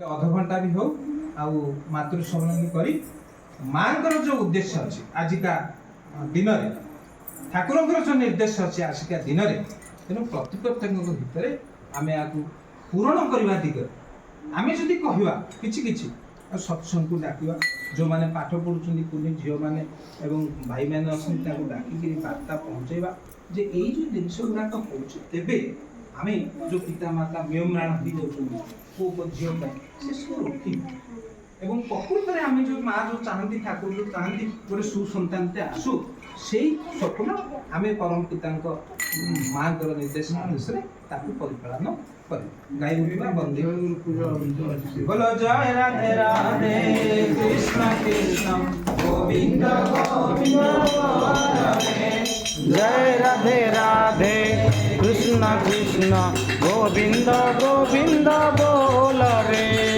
अधघंटा भी हो आउ मातृ सम्मेलन करी मांकर जो उद्देश्य अच्छी आजिका दिन ठाकुर जो निर्देश अच्छे आसिका दिन में तेणु प्रत्येक भितर आम या पूरण करने दिगरे आम जदि कहवा कि सत्संग को डाक जो मैंने पाठ पढ़ुं कुनी झील मैंने भाई मैंने अच्छा डाक बार्ता पहुँचेवा जे यही जो जिनस गुड़ाक होबे आम जो पिता माता म्रियमाण हो जाऊँ झील से सब रोक एवं प्रकृत में आम जो माँ जो चाहती ठाकुर जो चाहती गोटे सुसंतान आसू से स्वप्न आम परम पिता माँ निर्देश अनुसार परिपालन कर गाई उठा बंदे बोलो जय राधे राधे कृष्ण कृष्ण गोविंद गोविंद जय राधे राधे कृष्ण कृष्ण गोविंद गोविंद बोल रे।